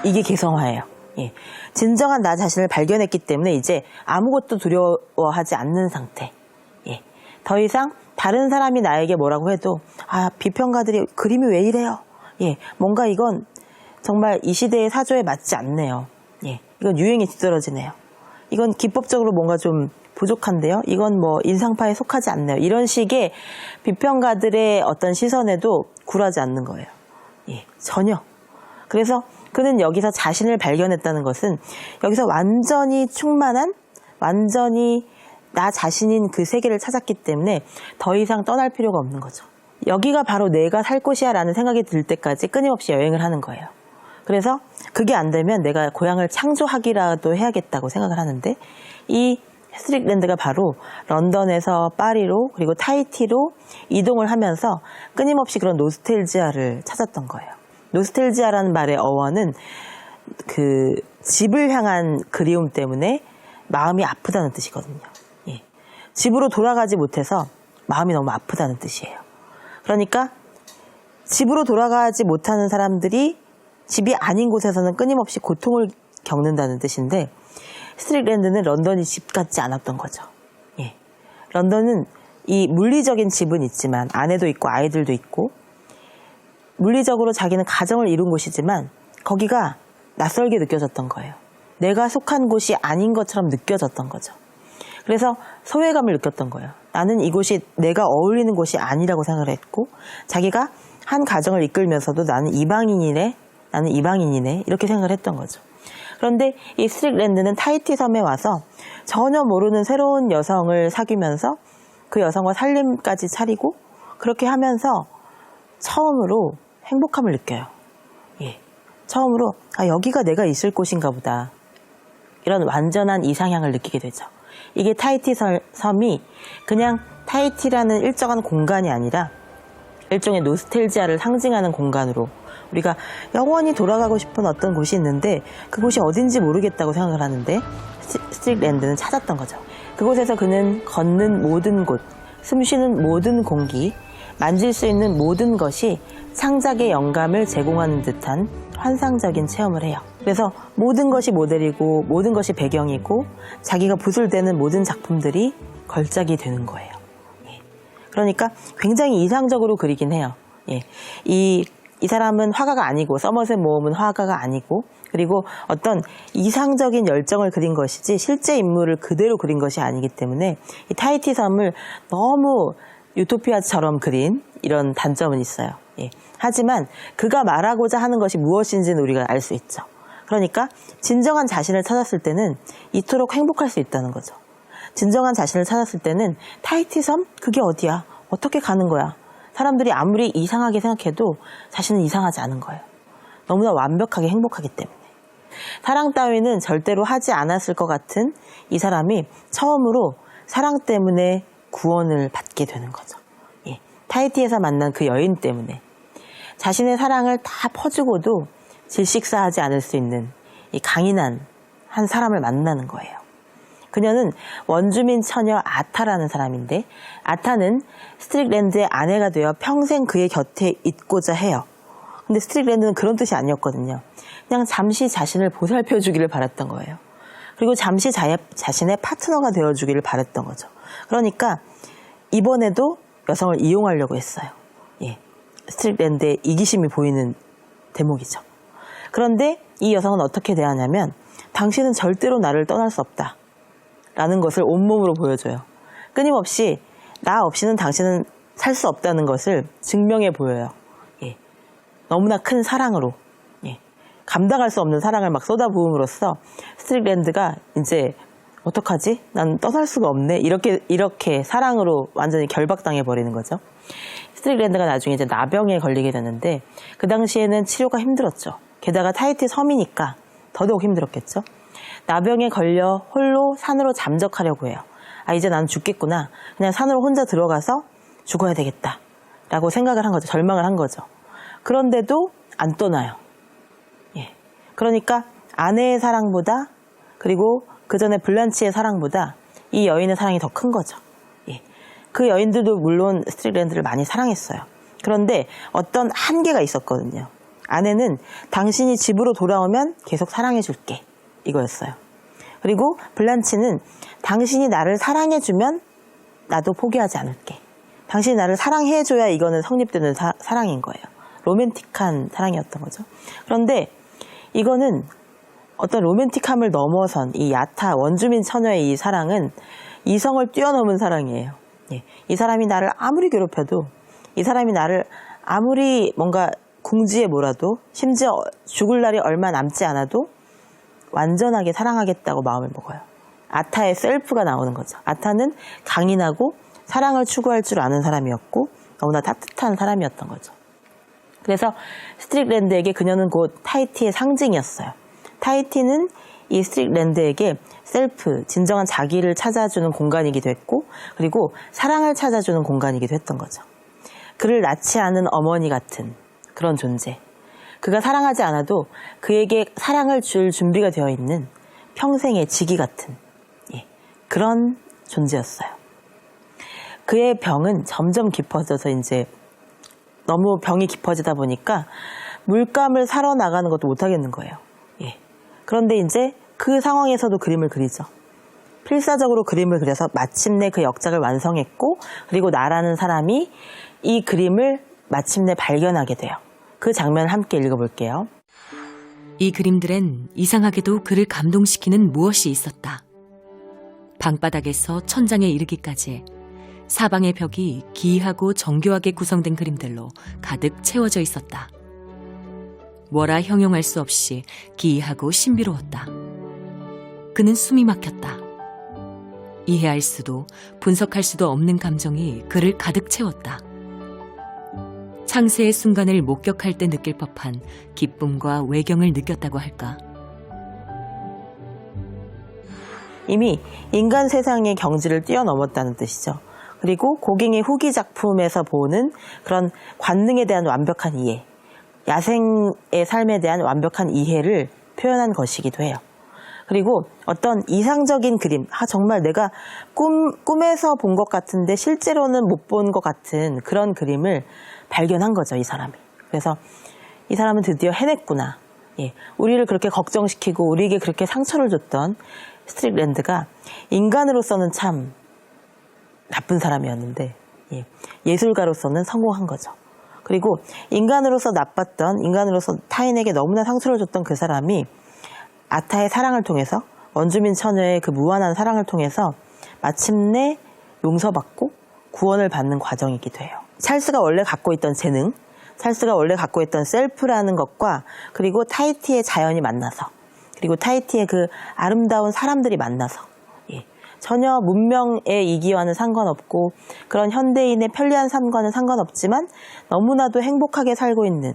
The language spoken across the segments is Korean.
이게 개성화예요. 예. 진정한 나 자신을 발견했기 때문에 이제 아무것도 두려워하지 않는 상태. 예. 더 이상 다른 사람이 나에게 뭐라고 해도 비평가들이 그림이 왜 이래요? 예. 뭔가 이건 정말 이 시대의 사조에 맞지 않네요. 예. 이건 유행에 뒤떨어지네요. 이건 기법적으로 뭔가 좀 부족한데요. 이건 뭐 인상파에 속하지 않네요. 이런 식의 비평가들의 어떤 시선에도 굴하지 않는 거예요. 예. 전혀. 그래서 그는 여기서 자신을 발견했다는 것은 여기서 완전히 충만한, 완전히 나 자신인 그 세계를 찾았기 때문에 더 이상 떠날 필요가 없는 거죠. 여기가 바로 내가 살 곳이야 라는 생각이 들 때까지 끊임없이 여행을 하는 거예요. 그래서 그게 안 되면 내가 고향을 창조하기라도 해야겠다고 생각을 하는데, 이 스트릭랜드가 바로 런던에서 파리로 그리고 타히티로 이동을 하면서 끊임없이 그런 노스텔지아를 찾았던 거예요. 노스텔지아라는 말의 어원은 그 집을 향한 그리움 때문에 마음이 아프다는 뜻이거든요. 예. 집으로 돌아가지 못해서 마음이 너무 아프다는 뜻이에요. 그러니까 집으로 돌아가지 못하는 사람들이 집이 아닌 곳에서는 끊임없이 고통을 겪는다는 뜻인데, 스트릭랜드는 런던이 집 같지 않았던 거죠. 예. 런던은 이 물리적인 집은 있지만 아내도 있고 아이들도 있고 물리적으로 자기는 가정을 이룬 곳이지만 거기가 낯설게 느껴졌던 거예요. 내가 속한 곳이 아닌 것처럼 느껴졌던 거죠. 그래서 소외감을 느꼈던 거예요. 나는 이곳이 내가 어울리는 곳이 아니라고 생각을 했고, 자기가 한 가정을 이끌면서도 나는 이방인이네 이렇게 생각을 했던 거죠. 그런데 이 스트릭랜드는 타히티 섬에 와서 전혀 모르는 새로운 여성을 사귀면서 그 여성과 살림까지 차리고 그렇게 하면서 처음으로 행복함을 느껴요. 예. 처음으로 여기가 내가 있을 곳인가 보다. 이런 완전한 이상향을 느끼게 되죠. 이게 타히티 섬이 그냥 타히티라는 일정한 공간이 아니라 일종의 노스텔지아를 상징하는 공간으로, 우리가 영원히 돌아가고 싶은 어떤 곳이 있는데 그곳이 어딘지 모르겠다고 생각을 하는데 스트릭랜드는 찾았던 거죠. 그곳에서 그는 걷는 모든 곳, 숨쉬는 모든 공기, 만질 수 있는 모든 것이 창작의 영감을 제공하는 듯한 환상적인 체험을 해요. 그래서 모든 것이 모델이고 모든 것이 배경이고 자기가 붓을 대는 모든 작품들이 걸작이 되는 거예요. 예. 그러니까 굉장히 이상적으로 그리긴 해요. 예. 이 사람은 화가가 아니고, 서머셋 모험은 화가가 아니고, 그리고 어떤 이상적인 열정을 그린 것이지 실제 인물을 그대로 그린 것이 아니기 때문에 이 타히티 섬을 너무 유토피아처럼 그린 이런 단점은 있어요. 예. 하지만 그가 말하고자 하는 것이 무엇인지는 우리가 알 수 있죠. 그러니까 진정한 자신을 찾았을 때는 이토록 행복할 수 있다는 거죠. 진정한 자신을 찾았을 때는 타히티 섬? 그게 어디야? 어떻게 가는 거야? 사람들이 아무리 이상하게 생각해도 자신은 이상하지 않은 거예요. 너무나 완벽하게 행복하기 때문에. 사랑 따위는 절대로 하지 않았을 것 같은 이 사람이 처음으로 사랑 때문에 구원을 받게 되는 거죠. 예. 타히티에서 만난 그 여인 때문에 자신의 사랑을 다 퍼주고도 질식사하지 않을 수 있는 이 강인한 한 사람을 만나는 거예요. 그녀는 원주민 처녀 아타라는 사람인데, 아타는 스트릭랜드의 아내가 되어 평생 그의 곁에 있고자 해요. 근데 스트릭랜드는 그런 뜻이 아니었거든요. 그냥 잠시 자신을 보살펴주기를 바랐던 거예요. 그리고 잠시 자신의 파트너가 되어주기를 바랐던 거죠. 그러니까 이번에도 여성을 이용하려고 했어요. 예. 스트릭랜드의 이기심이 보이는 대목이죠. 그런데 이 여성은 어떻게 대하냐면, 당신은 절대로 나를 떠날 수 없다 라는 것을 온몸으로 보여줘요. 끊임없이 나 없이는 당신은 살 수 없다는 것을 증명해 보여요. 예. 너무나 큰 사랑으로, 예. 감당할 수 없는 사랑을 막 쏟아부음으로써 스트릭랜드가 이제 어떡하지? 난 떠날 수가 없네. 이렇게 사랑으로 완전히 결박당해 버리는 거죠. 스트릭랜드가 나중에 이제 나병에 걸리게 되는데, 그 당시에는 치료가 힘들었죠. 게다가 타히티 섬이니까 더더욱 힘들었겠죠. 나병에 걸려 홀로 산으로 잠적하려고 해요. 이제 나는 죽겠구나. 그냥 산으로 혼자 들어가서 죽어야 되겠다 라고 생각을 한 거죠. 절망을 한 거죠. 그런데도 안 떠나요. 예. 그러니까 아내의 사랑보다, 그리고 그 전에 블란치의 사랑보다 이 여인의 사랑이 더 큰 거죠. 예. 그 여인들도 물론 스트릭랜드를 많이 사랑했어요. 그런데 어떤 한계가 있었거든요. 아내는 당신이 집으로 돌아오면 계속 사랑해줄게. 이거였어요. 그리고 블란치는 당신이 나를 사랑해주면 나도 포기하지 않을게. 당신이 나를 사랑해줘야 이거는 성립되는 사랑인 거예요. 로맨틱한 사랑이었던 거죠. 그런데 이거는 어떤 로맨틱함을 넘어선 이 야타 원주민 처녀의 이 사랑은 이성을 뛰어넘은 사랑이에요. 예. 이 사람이 나를 아무리 괴롭혀도, 이 사람이 나를 아무리 뭔가 궁지에 몰아도, 심지어 죽을 날이 얼마 남지 않아도 완전하게 사랑하겠다고 마음을 먹어요. 아타의 셀프가 나오는 거죠. 아타는 강인하고 사랑을 추구할 줄 아는 사람이었고 너무나 따뜻한 사람이었던 거죠. 그래서 스트릭랜드에게 그녀는 곧 타히티의 상징이었어요. 타히티는 이 스트릭랜드에게 셀프, 진정한 자기를 찾아주는 공간이기도 했고, 그리고 사랑을 찾아주는 공간이기도 했던 거죠. 그를 낳지 않은 어머니 같은 그런 존재. 그가 사랑하지 않아도 그에게 사랑을 줄 준비가 되어 있는 평생의 지기 같은 그런 존재였어요. 그의 병은 점점 깊어져서 이제 너무 병이 깊어지다 보니까 물감을 사러 나가는 것도 못하겠는 거예요. 그런데 이제 그 상황에서도 그림을 그리죠. 필사적으로 그림을 그려서 마침내 그 역작을 완성했고, 그리고 나라는 사람이 이 그림을 마침내 발견하게 돼요. 그 장면을 함께 읽어볼게요. 이 그림들엔 이상하게도 그를 감동시키는 무엇이 있었다. 방바닥에서 천장에 이르기까지 사방의 벽이 기이하고 정교하게 구성된 그림들로 가득 채워져 있었다. 뭐라 형용할 수 없이 기이하고 신비로웠다. 그는 숨이 막혔다. 이해할 수도 분석할 수도 없는 감정이 그를 가득 채웠다. 창세의 순간을 목격할 때 느낄 법한 기쁨과 외경을 느꼈다고 할까? 이미 인간 세상의 경지를 뛰어넘었다는 뜻이죠. 그리고 고갱의 후기 작품에서 보는 그런 관능에 대한 완벽한 이해, 야생의 삶에 대한 완벽한 이해를 표현한 것이기도 해요. 그리고 어떤 이상적인 그림, 정말 내가 꿈에서 본 것 같은데 실제로는 못 본 것 같은 그런 그림을 발견한 거죠, 이 사람이. 그래서 이 사람은 드디어 해냈구나. 우리를 그렇게 걱정시키고 우리에게 그렇게 상처를 줬던 스트릭랜드가 인간으로서는 참 나쁜 사람이었는데 예술가로서는 성공한 거죠. 그리고 인간으로서 나빴던, 인간으로서 타인에게 너무나 상처를 줬던 그 사람이 아타의 사랑을 통해서, 원주민 처녀의 그 무한한 사랑을 통해서 마침내 용서받고 구원을 받는 과정이기도 해요. 찰스가 원래 갖고 있던 재능, 찰스가 원래 갖고 있던 셀프라는 것과, 그리고 타히티의 자연이 만나서, 그리고 타히티의 그 아름다운 사람들이 만나서 전혀 문명의 이기와는 상관없고 그런 현대인의 편리한 삶과는 상관없지만 너무나도 행복하게 살고 있는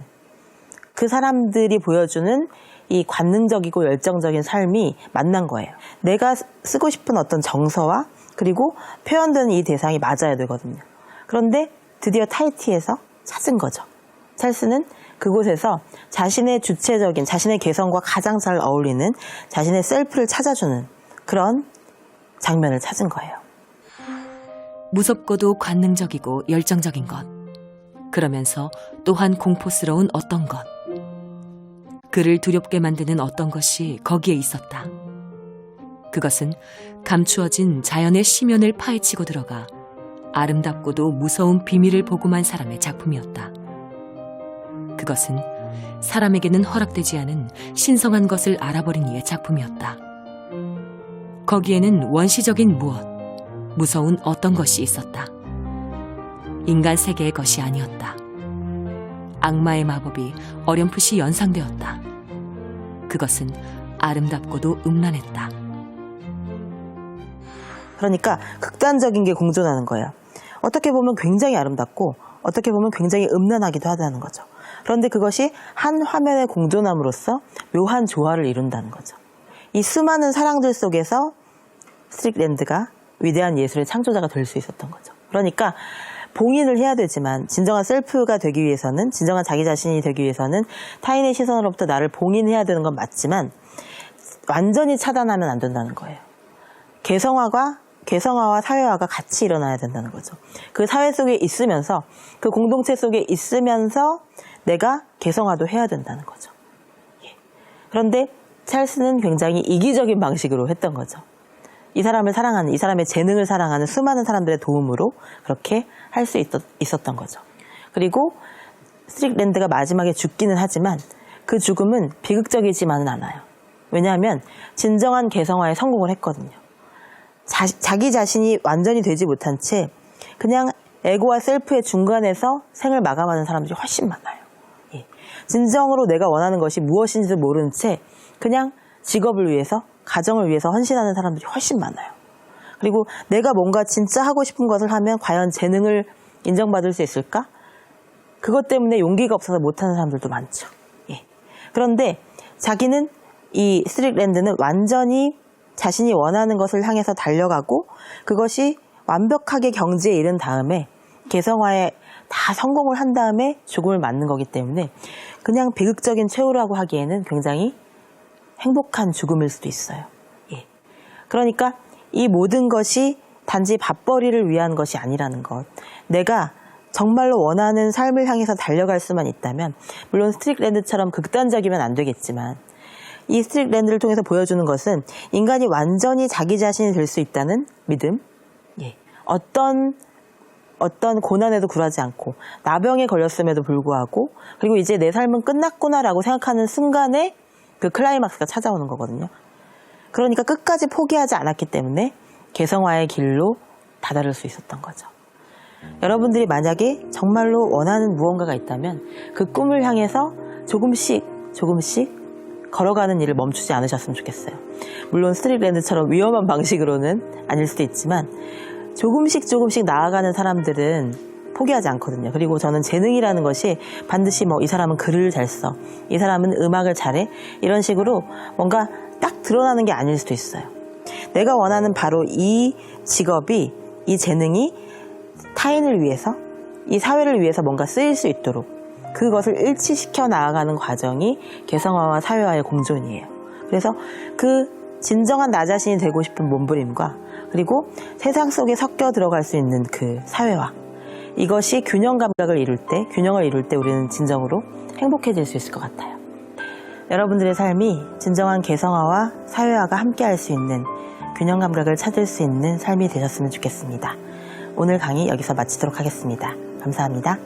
그 사람들이 보여주는 이 관능적이고 열정적인 삶이 만난 거예요. 내가 쓰고 싶은 어떤 정서와 그리고 표현되는 이 대상이 맞아야 되거든요. 그런데 드디어 타히티에서 찾은 거죠. 찰스는 그곳에서 자신의 주체적인, 자신의 개성과 가장 잘 어울리는 자신의 셀프를 찾아주는 그런 장면을 찾은 거예요. 무섭고도 관능적이고 열정적인 것. 그러면서 또한 공포스러운 어떤 것. 그를 두렵게 만드는 어떤 것이 거기에 있었다. 그것은 감추어진 자연의 심연을 파헤치고 들어가 아름답고도 무서운 비밀을 보고만 사람의 작품이었다. 그것은 사람에게는 허락되지 않은 신성한 것을 알아버린 이의 작품이었다. 거기에는 원시적인 무엇, 무서운 어떤 것이 있었다. 인간 세계의 것이 아니었다. 악마의 마법이 어렴풋이 연상되었다. 그것은 아름답고도 음란했다. 그러니까 극단적인 게 공존하는 거예요. 어떻게 보면 굉장히 아름답고 어떻게 보면 굉장히 음란하기도 하다는 거죠. 그런데 그것이 한 화면에 공존함으로써 묘한 조화를 이룬다는 거죠. 이 수많은 사랑들 속에서 스트릭랜드가 위대한 예술의 창조자가 될 수 있었던 거죠. 그러니까 봉인을 해야 되지만 진정한 셀프가 되기 위해서는, 진정한 자기 자신이 되기 위해서는 타인의 시선으로부터 나를 봉인해야 되는 건 맞지만 완전히 차단하면 안 된다는 거예요. 개성화와 사회화가 같이 일어나야 된다는 거죠. 그 사회 속에 있으면서, 그 공동체 속에 있으면서 내가 개성화도 해야 된다는 거죠. 예. 그런데 찰스는 굉장히 이기적인 방식으로 했던 거죠. 이 사람을 사랑하는, 이 사람의 재능을 사랑하는 수많은 사람들의 도움으로 그렇게 할 수 있었던 거죠. 그리고 스트릭랜드가 마지막에 죽기는 하지만 그 죽음은 비극적이지만은 않아요. 왜냐하면 진정한 개성화에 성공을 했거든요. 자기 자신이 완전히 되지 못한 채 그냥 에고와 셀프의 중간에서 생을 마감하는 사람들이 훨씬 많아요. 예. 진정으로 내가 원하는 것이 무엇인지도 모르는 채 그냥 직업을 위해서, 가정을 위해서 헌신하는 사람들이 훨씬 많아요. 그리고 내가 뭔가 진짜 하고 싶은 것을 하면 과연 재능을 인정받을 수 있을까? 그것 때문에 용기가 없어서 못하는 사람들도 많죠. 예. 그런데 자기는 이 스트릭랜드는 완전히 자신이 원하는 것을 향해서 달려가고 그것이 완벽하게 경지에 이른 다음에 개성화에 다 성공을 한 다음에 죽음을 맞는 거기 때문에 그냥 비극적인 최후라고 하기에는 굉장히 행복한 죽음일 수도 있어요. 예. 그러니까 이 모든 것이 단지 밥벌이를 위한 것이 아니라는 것. 내가 정말로 원하는 삶을 향해서 달려갈 수만 있다면, 물론 스트릭랜드처럼 극단적이면 안 되겠지만 이 스트릭랜드를 통해서 보여주는 것은 인간이 완전히 자기 자신이 될 수 있다는 믿음. 예. 어떤 고난에도 굴하지 않고 나병에 걸렸음에도 불구하고 그리고 이제 내 삶은 끝났구나라고 생각하는 순간에 그 클라이막스가 찾아오는 거거든요. 그러니까 끝까지 포기하지 않았기 때문에 개성화의 길로 다다를 수 있었던 거죠. 여러분들이 만약에 정말로 원하는 무언가가 있다면 그 꿈을 향해서 조금씩 걸어가는 일을 멈추지 않으셨으면 좋겠어요. 물론 스트릭랜드처럼 위험한 방식으로는 아닐 수도 있지만 조금씩 나아가는 사람들은 포기하지 않거든요. 그리고 저는 재능이라는 것이 반드시 이 사람은 글을 잘 써, 이 사람은 음악을 잘해, 이런 식으로 뭔가 딱 드러나는 게 아닐 수도 있어요. 내가 원하는 바로 이 직업이, 이 재능이 타인을 위해서, 이 사회를 위해서 뭔가 쓰일 수 있도록 그것을 일치시켜 나아가는 과정이 개성화와 사회화의 공존이에요. 그래서 그 진정한 나 자신이 되고 싶은 몸부림과 그리고 세상 속에 섞여 들어갈 수 있는 그 사회화, 이것이 균형을 이룰 때 우리는 진정으로 행복해질 수 있을 것 같아요. 여러분들의 삶이 진정한 개성화와 사회화가 함께할 수 있는 균형 감각을 찾을 수 있는 삶이 되셨으면 좋겠습니다. 오늘 강의 여기서 마치도록 하겠습니다. 감사합니다.